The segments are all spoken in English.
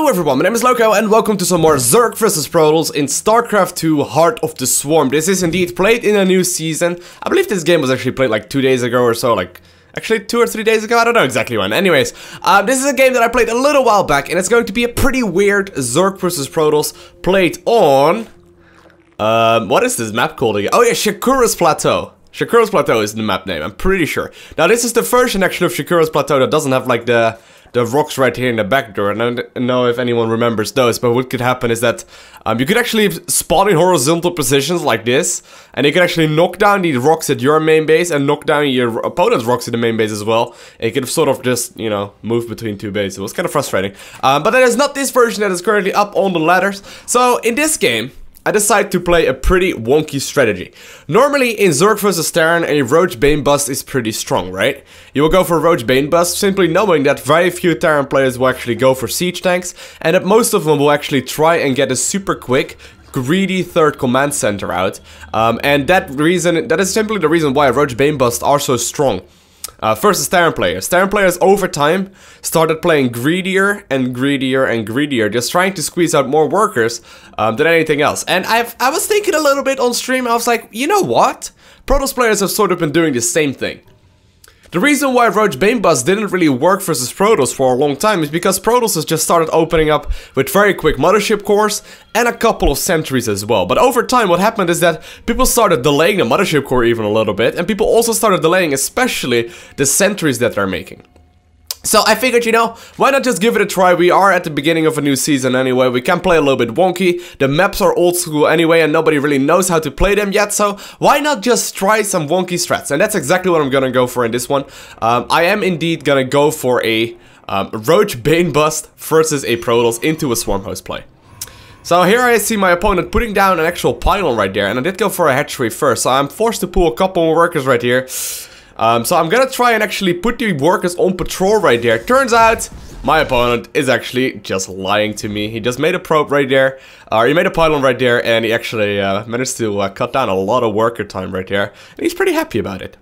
Hello everyone, my name is Lowko and welcome to some more Zerg vs Protoss in StarCraft 2 Heart of the Swarm. This is indeed played in a new season. I believe this game was actually played like 2 days ago or so, like actually 2 or 3 days ago, I don't know exactly when. Anyways, this is a game that I played a little while back and it's going to be a pretty weird Zerg vs Protoss played on... what is this map called again? Oh yeah, Shakura's Plateau. Shakura's Plateau is the map name, I'm pretty sure. Now this is the version actually of Shakura's Plateau that doesn't have like the rocks right here in the back door. And I don't know if anyone remembers those, but what could happen is that you could actually spawn in horizontal positions like this, and you could actually knock down the rocks at your main base and knock down your opponent's rocks at the main base as well. And you could sort of just, you know, move between two bases. It was kind of frustrating. But that is not this version that is currently up on the ladders. So in this game, I decided to play a pretty wonky strategy. Normally in Zerg vs Terran, a Roach Bane bust is pretty strong, right? You will go for a Roach Bane bust simply knowing that very few Terran players will actually go for siege tanks, and that most of them will actually try and get a super quick, greedy third command center out. And that is simply the reason why Roach Bane busts are so strong. Versus Terran players. Terran players over time started playing greedier and greedier and greedier, just trying to squeeze out more workers than anything else. And I was thinking a little bit on stream, I was like, you know what? Protoss players have sort of been doing the same thing. The reason why Roach Bane Bust didn't really work versus Protoss for a long time is because Protoss has just started opening up with very quick mothership cores and a couple of sentries as well. But over time what happened is that people started delaying the mothership core even a little bit, and people also started delaying especially the sentries that they're making. So I figured, you know, why not just give it a try? We are at the beginning of a new season anyway, we can play a little bit wonky, the maps are old school anyway and nobody really knows how to play them yet, so why not just try some wonky strats? And that's exactly what I'm gonna go for in this one. I am indeed gonna go for a Roach Bane Bust versus a Protoss into a Swarm Host play. So here I see my opponent putting down an actual pylon right there, and I did go for a hatchery first, so I'm forced to pull a couple more workers right here. So I'm gonna try and actually put the workers on patrol right there. Turns out, my opponent is actually just lying to me. He just made a probe right there, he made a pylon right there, and he actually managed to cut down a lot of worker time right there. And he's pretty happy about it.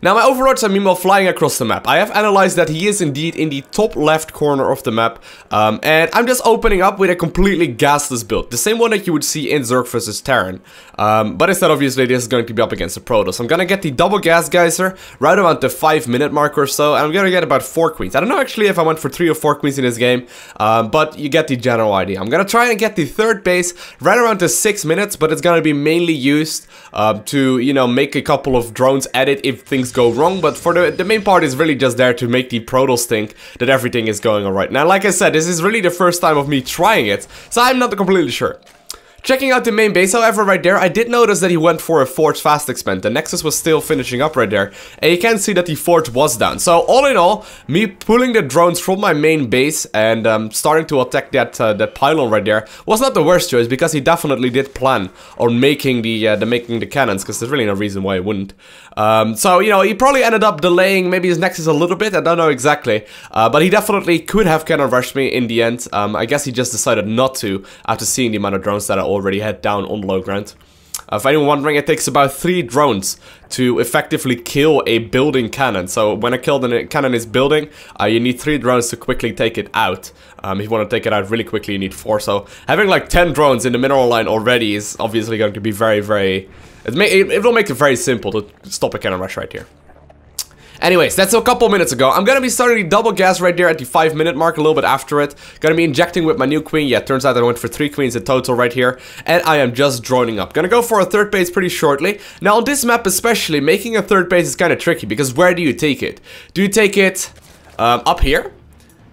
Now my overlords are meanwhile flying across the map. I have analyzed that he is indeed in the top left corner of the map. And I'm just opening up with a completely gasless build. The same one that you would see in Zerg vs Terran. But instead obviously this is going to be up against the Protoss. I'm gonna get the double gas geyser right around the 5-minute mark or so. And I'm gonna get about 4 queens. I don't know actually if I went for 3 or 4 queens in this game. But you get the general idea. I'm gonna try and get the third base right around the 6 minutes. But it's gonna be mainly used to, you know, make a couple of drones at it if things go wrong, but for the main part is really just there to make the Protoss think that everything is going alright. Now, like I said, this is really the first time of me trying it, so I'm not completely sure. Checking out the main base, however, right there, I did notice that he went for a Forge fast expand. The Nexus was still finishing up right there, and you can see that the Forge was down. So, all in all, me pulling the drones from my main base and starting to attack that pylon right there was not the worst choice, because he definitely did plan on making the cannons, because there's really no reason why he wouldn't. So, you know, he probably ended up delaying maybe his Nexus a little bit, I don't know exactly, but he definitely could have cannon rushed me in the end. I guess he just decided not to after seeing the amount of drones that I already had down on low ground. If anyone wondering, it takes about 3 drones to effectively kill a building cannon. So when a cannon is building, you need 3 drones to quickly take it out. If you want to take it out really quickly, you need 4. So having like 10 drones in the mineral line already is obviously going to be very... It will make it very simple to stop a cannon rush right here. Anyways, that's a couple minutes ago. I'm gonna be starting the double gas right there at the 5-minute mark, a little bit after it. Gonna be injecting with my new queen. Yeah, turns out I went for 3 queens in total right here. And I am just droning up. Gonna go for a third base pretty shortly. Now on this map especially, making a third base is kind of tricky, because where do you take it? Do you take it up here?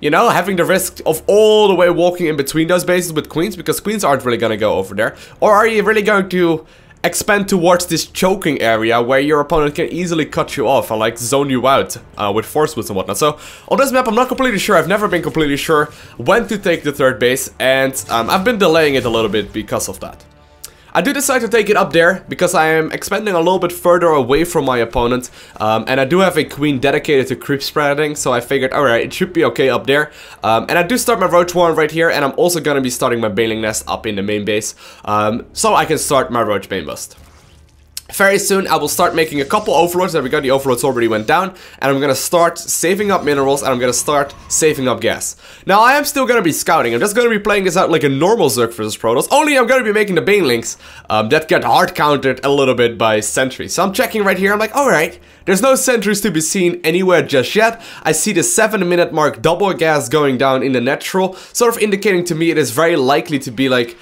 You know, having the risk of all the way walking in between those bases with queens, because queens aren't really gonna go over there. Or are you really going to expand towards this choking area where your opponent can easily cut you off and like zone you out with force boots and whatnot? So on this map I'm not completely sure, I've never been completely sure when to take the third base, and I've been delaying it a little bit because of that. I do decide to take it up there because I am expanding a little bit further away from my opponent, and I do have a queen dedicated to creep spreading, so I figured, alright, it should be okay up there. And I do start my Roach Warren right here, and I'm also going to be starting my Baneling Nest up in the main base, so I can start my Roach Bane Bust. very soon I will start making a couple overlords. There we go, the overlords already went down. And I'm gonna start saving up minerals, and I'm gonna start saving up gas. Now I am still gonna be scouting. I'm just gonna be playing this out like a normal Zerg versus Protoss. Only I'm gonna be making the Banelings that get hard countered a little bit by sentries. So I'm checking right here, I'm like, alright, there's no sentries to be seen anywhere just yet. I see the 7-minute mark double gas going down in the natural, sort of indicating to me it is very likely to be like,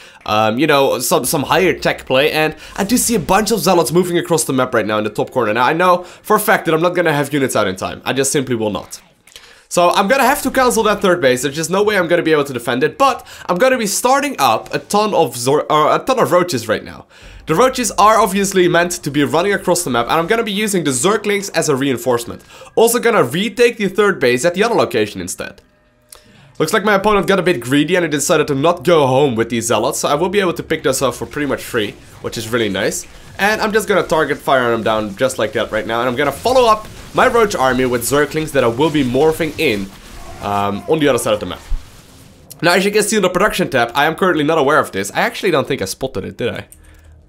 you know, some higher tech play. And I do see a bunch of zealots moving across the map right now in the top corner. Now I know for a fact that I'm not gonna have units out in time. I just simply will not. So I'm gonna have to cancel that third base. There's just no way I'm gonna be able to defend it. But I'm gonna be starting up a ton of roaches right now. The roaches are obviously meant to be running across the map, and I'm gonna be using the Zerglings as a reinforcement. Also gonna retake the third base at the other location instead. Looks like my opponent got a bit greedy and he decided to not go home with these zealots, so I will be able to pick those up for pretty much free, which is really nice. And I'm just gonna target fire them down just like that right now, and I'm gonna follow up my roach army with Zerglings that I will be morphing in on the other side of the map. Now, as you can see on the production tab, I am currently not aware of this. I actually don't think I spotted it, did I?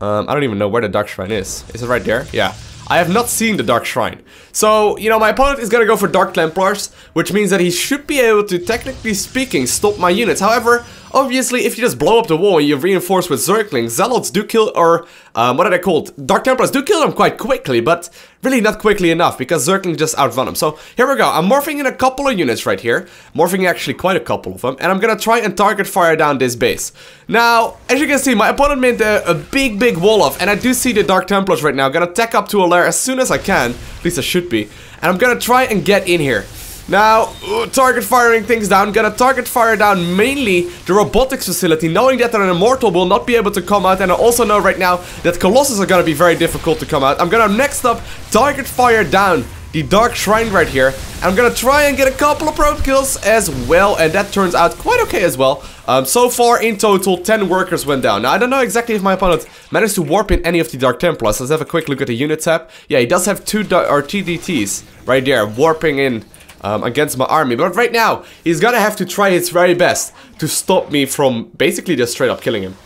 I don't even know where the Dark Shrine is. Is it right there? Yeah. I have not seen the Dark Shrine. So, you know, my opponent is gonna go for Dark Templars, which means that he should be able to, technically speaking, stop my units. However, obviously, if you just blow up the wall and you reinforce with Zerglings, Zealots do kill, or, what are they called? Dark Templars do kill them quite quickly, but really not quickly enough, because Zerglings just outrun them. So, here we go. I'm morphing in a couple of units right here. Morphing actually quite a couple of them, and I'm gonna try and target fire down this base. Now, as you can see, my opponent made a big wall off, and I do see the Dark Templars right now. Gonna tech up to a lair as soon as I can, at least I should be, and I'm gonna try and get in here. Now, target firing things down, gonna target fire down mainly the robotics facility, knowing that an immortal will not be able to come out, and I also know right now that Colossus are gonna be very difficult to come out. I'm gonna next up target fire down the Dark Shrine right here, and I'm gonna try and get a couple of probe kills as well, and that turns out quite okay as well. So far in total 10 workers went down. Now I don't know exactly if my opponent managed to warp in any of the Dark Templars. Let's have a quick look at the unit tab. Yeah, he does have two TDTs right there warping in against my army, but right now he's gonna have to try his very best to stop me from basically just straight up killing him.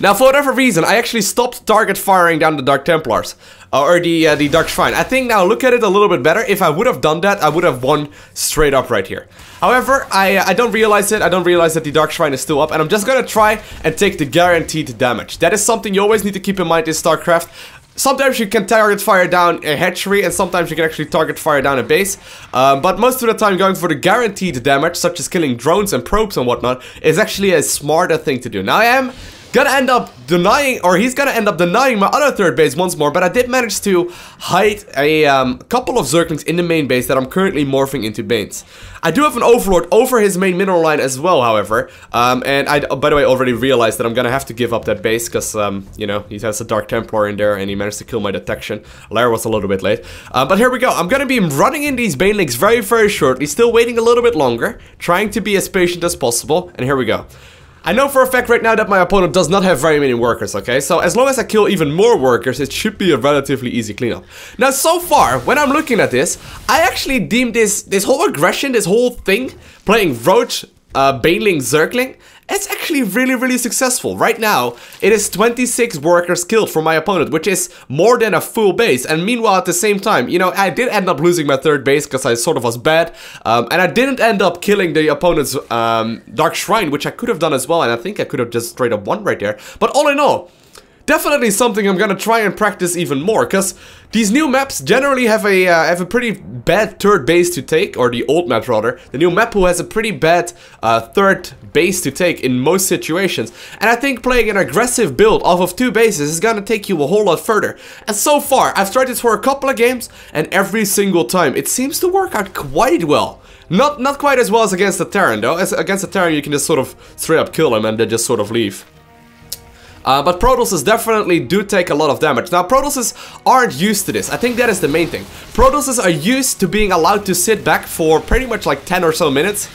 Now, for whatever reason, I actually stopped target firing down the Dark Templars, or the Dark Shrine. I think now, look at it a little bit better. If I would have done that, I would have won straight up right here. However, I don't realize it. I don't realize that the Dark Shrine is still up, and I'm just gonna try and take the guaranteed damage. That is something you always need to keep in mind in StarCraft. Sometimes you can target fire down a hatchery, and sometimes you can actually target fire down a base. But most of the time, going for the guaranteed damage, such as killing drones and probes and whatnot, is actually a smarter thing to do. Now, I am gonna end up denying, or he's gonna end up denying my other third base once more, but I did manage to hide a couple of Zerglings in the main base that I'm currently morphing into Banes. I do have an Overlord over his main mineral line as well, however, and I, by the way, already realized that I'm gonna have to give up that base, because, you know, he has a Dark Templar in there, and he managed to kill my detection. Lair was a little bit late, but here we go. I'm gonna be running in these Banelings very shortly, still waiting a little bit longer, trying to be as patient as possible, and here we go. I know for a fact right now that my opponent does not have very many workers, okay? So as long as I kill even more workers, it should be a relatively easy cleanup. Now, so far, when I'm looking at this, I actually deem this whole aggression, this whole thing, playing Roach Baneling Zergling, it's actually really successful. Right now, it is 26 workers killed for my opponent, which is more than a full base. And meanwhile, at the same time, you know, I did end up losing my third base because I sort of was bad. And I didn't end up killing the opponent's Dark Shrine, which I could have done as well. And I think I could have just straight up won right there. But all in all, definitely something I'm gonna try and practice even more, because these new maps generally have a pretty bad third base to take, or the old map rather. The new map pool has a pretty bad third base to take in most situations, and I think playing an aggressive build off of two bases is gonna take you a whole lot further. And so far, I've tried this for a couple of games, and every single time it seems to work out quite well. Not quite as well as against the Terran though. As against the Terran, you can just sort of straight up kill him and then just sort of leave. But Protosses definitely do take a lot of damage. Now, Protosses aren't used to this. I think that is the main thing. Protosses are used to being allowed to sit back for pretty much like 10 or so minutes.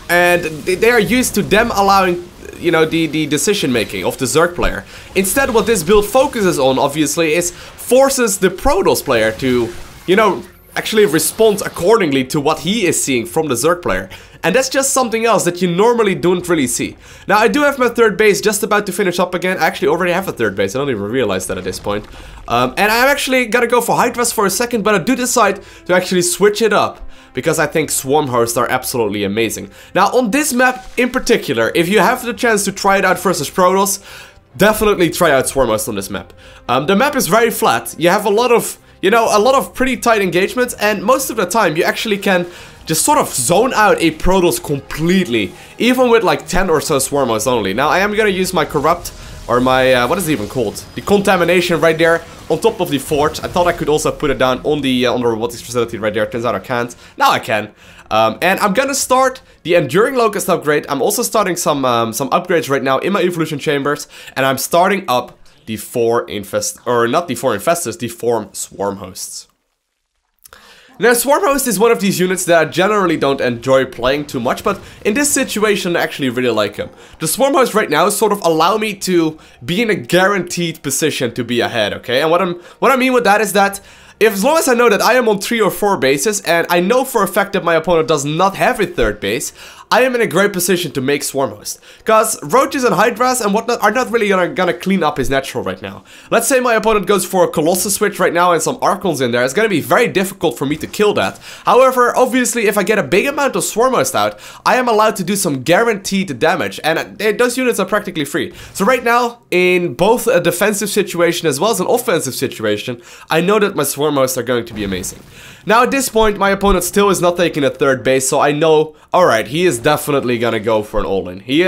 And they are used to them allowing, you know, the decision making of the Zerg player. Instead, what this build focuses on, obviously, is forces the Protoss player to, you know, actually respond accordingly to what he is seeing from the Zerg player. and that's just something else that you normally don't really see. Now, I do have my third base just about to finish up again. I actually already have a third base, I don't even realize that at this point. And I'm actually gonna go for Hydras for a second, but I do decide to actually switch it up, because I think swarm hosts are absolutely amazing. Now, on this map in particular, if you have the chance to try it out versus Protoss, definitely try out swarm hosts on this map. The map is very flat. You have a lot of, you know, a lot of pretty tight engagements, and most of the time you actually can just sort of zone out a Protoss completely, even with like 10 or so swarm hosts only. Now, I am gonna use my corrupt, or my, what is it even called? The contamination right there on top of the forge. I thought I could also put it down on the robotics facility right there. Turns out I can't. Now I can. And I'm gonna start the Enduring Locust upgrade. I'm also starting some upgrades right now in my evolution chambers, and I'm starting up the 4 infestors, the 4 swarm hosts. Now, Swarm Host is one of these units that I generally don't enjoy playing too much, but in this situation I actually really like him. The Swarm Host right now sort of allow me to be in a guaranteed position to be ahead, okay? And what I mean with that is that as long as I know that I am on 3 or 4 bases, and I know for a fact that my opponent does not have a third base, I am in a great position to make Swarm Host. Because Roaches and Hydras and whatnot are not really gonna clean up his natural right now. Let's say my opponent goes for a Colossus switch right now and some Archons in there. It's gonna be very difficult for me to kill that. However, obviously, if I get a big amount of Swarm Host out, I am allowed to do some guaranteed damage, and those units are practically free. So right now, in both a defensive situation as well as an offensive situation, I know that my Swarm Hosts are going to be amazing. Now, at this point, my opponent still is not taking a third base, so I know, alright, he is definitely gonna go for an all-in. He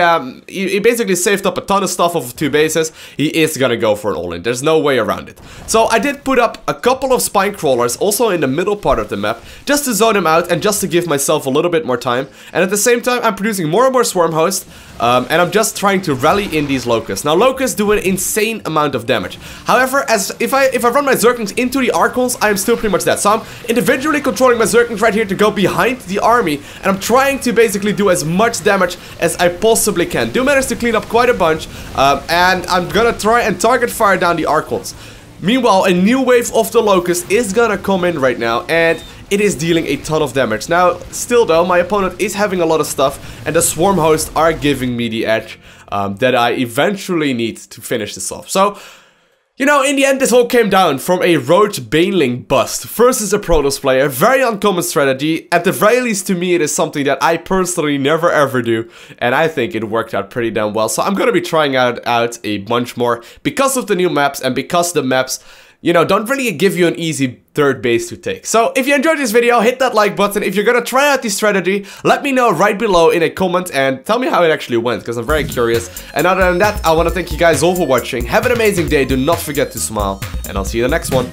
basically saved up a ton of stuff off of 2 bases. He is gonna go for an all-in. There's no way around it. So I did put up a couple of spine crawlers also in the middle part of the map, just to zone him out and just to give myself a little bit more time. And at the same time, I'm producing more and more swarm hosts, and I'm just trying to rally in these locusts. Now, locusts do an insane amount of damage. However, if I run my Zerglings into the Archons, I am still pretty much dead. So I'm individually controlling my Zerglings right here to go behind the army, and I'm trying to basically do as much damage as I possibly can. Do manage to clean up quite a bunch, and I'm gonna try and target fire down the Archons. Meanwhile, a new wave of the Locust is gonna come in right now, and it is dealing a ton of damage. Now, still though, my opponent is having a lot of stuff, and the Swarm Hosts are giving me the edge that I eventually need to finish this off. So, you know, in the end, this all came down from a Roach Baneling bust versus a Protoss player. Very uncommon strategy. At the very least, to me, it is something that I personally never ever do, and I think it worked out pretty damn well. So I'm gonna be trying out a bunch more because of the new maps and because the maps, you know, don't really give you an easy third base to take. So if you enjoyed this video, hit that like button. If you're gonna try out this strategy, let me know right below in a comment and tell me how it actually went, because I'm very curious. And other than that, I want to thank you guys all for watching. Have an amazing day. Do not forget to smile, and I'll see you in the next one.